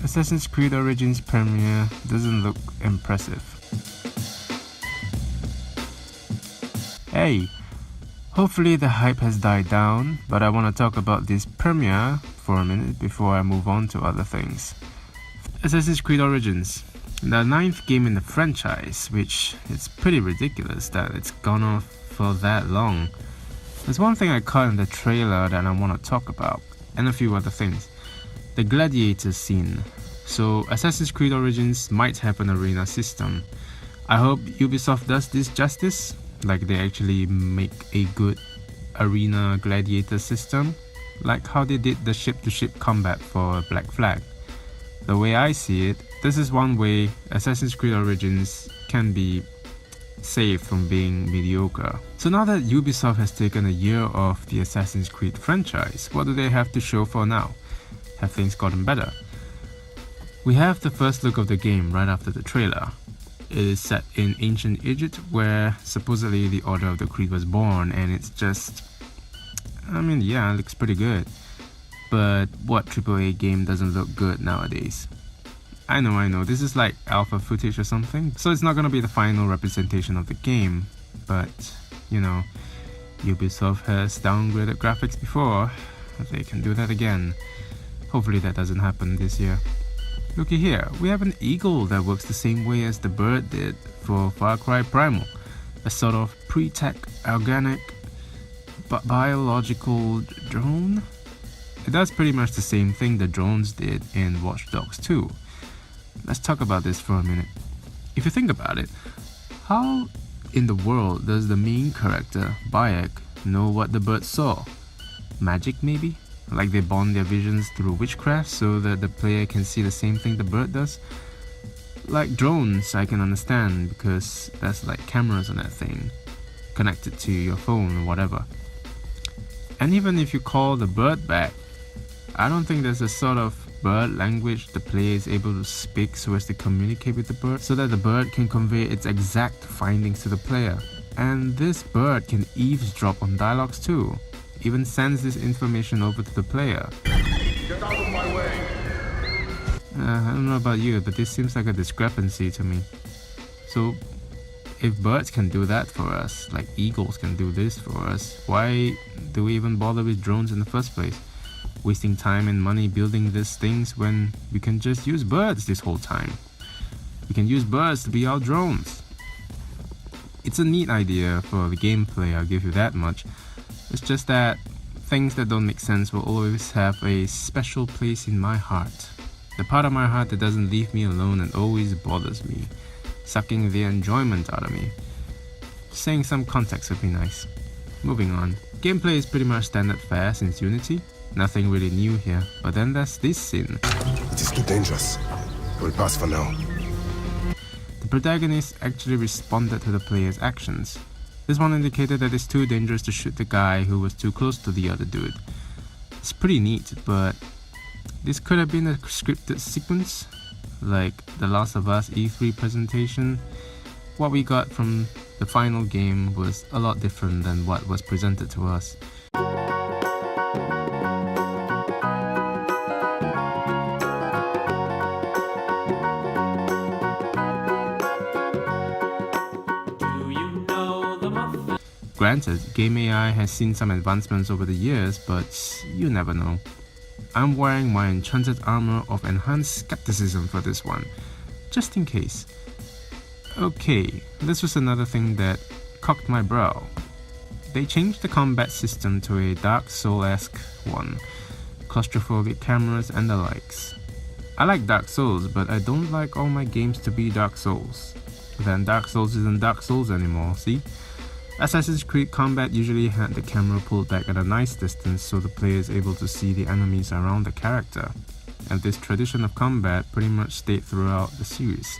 Assassin's Creed Origins premiere doesn't look impressive. Hey, hopefully the hype has died down, but I want to talk about this premiere for a minute before I move on to other things. Assassin's Creed Origins, the 9th game in the franchise, which it's pretty ridiculous that it's gone off for that long. There's one thing I caught in the trailer that I want to talk about, and a few other things. The gladiator scene. So Assassin's Creed Origins might have an arena system. I hope Ubisoft does this justice, like they actually make a good arena gladiator system, like how they did the ship-to-ship combat for Black Flag. The way I see it, this is one way Assassin's Creed Origins can be saved from being mediocre. So now that Ubisoft has taken a year off the Assassin's Creed franchise, what do they have to show for now? Have things gotten better? We have the first look of the game right after the trailer. It is set in ancient Egypt, where supposedly the Order of the Creed was born, and it's just... it looks pretty good. But what AAA game doesn't look good nowadays? I know, this is like alpha footage or something, so it's not gonna be the final representation of the game, but, Ubisoft has downgraded graphics before, they can do that again. Hopefully that doesn't happen this year. Looky here, we have an eagle that works the same way as the bird did for Far Cry Primal, a sort of pre-tech, organic, biological drone? It does pretty much the same thing the drones did in Watch Dogs 2. Let's talk about this for a minute. If you think about it, how in the world does the main character, Bayek, know what the bird saw? Magic maybe? Like they bond their visions through witchcraft so that the player can see the same thing the bird does? Like drones, I can understand because there's like cameras on that thing connected to your phone or whatever. And even if you call the bird back, I don't think there's a sort of bird language the player is able to speak so as to communicate with the bird, so that the bird can convey its exact findings to the player. And this bird can eavesdrop on dialogues too, even sends this information over to the player. Get out of my way! I don't know about you, but this seems like a discrepancy to me. So, if birds can do that for us, like eagles can do this for us, why do we even bother with drones in the first place? Wasting time and money building these things when we can just use birds this whole time. We can use birds to be our drones. It's a neat idea for the gameplay, I'll give you that much. It's just that things that don't make sense will always have a special place in my heart. The part of my heart that doesn't leave me alone and always bothers me, sucking the enjoyment out of me. Saying some context would be nice. Moving on. Gameplay is pretty much standard fare since Unity. Nothing really new here, but then there's this scene. It is too dangerous. We'll pass for now. The protagonist actually responded to the player's actions. This one indicated that it's too dangerous to shoot the guy who was too close to the other dude. It's pretty neat, but this could have been a scripted sequence, like the Last of Us E3 presentation. What we got from the final game was a lot different than what was presented to us. Granted, game AI has seen some advancements over the years, but you never know. I'm wearing my enchanted armor of enhanced scepticism for this one, just in case. Okay, this was another thing that cocked my brow. They changed the combat system to a Dark Souls-esque one, claustrophobic cameras and the likes. I like Dark Souls, but I don't like all my games to be Dark Souls. Then Dark Souls isn't Dark Souls anymore, see? Assassin's Creed combat usually had the camera pulled back at a nice distance so the player is able to see the enemies around the character, and this tradition of combat pretty much stayed throughout the series.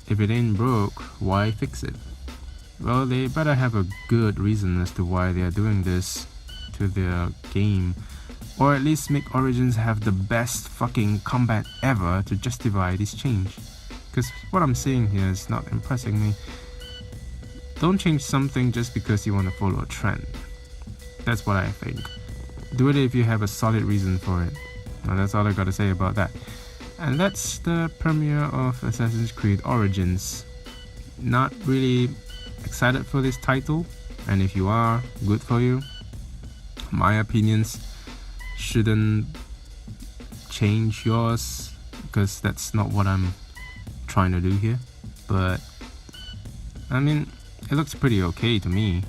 If it ain't broke, why fix it? Well, they better have a good reason as to why they are doing this to their game, or at least make Origins have the best fucking combat ever to justify this change. Because what I'm seeing here is not impressing me. Don't change something just because you want to follow a trend. That's what I think. Do it if you have a solid reason for it. Now that's all I gotta say about that. And that's the premiere of Assassin's Creed Origins. Not really excited for this title, and if you are, good for you. My opinions shouldn't change yours, because that's not what I'm trying to do here. But I mean, it looks pretty okay to me.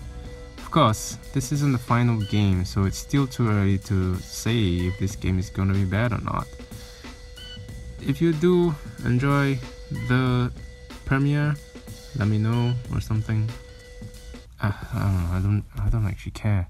Of course, this isn't the final game, so it's still too early to say if this game is gonna be bad or not. If you do enjoy the premiere, let me know or something. I don't know, I don't actually care.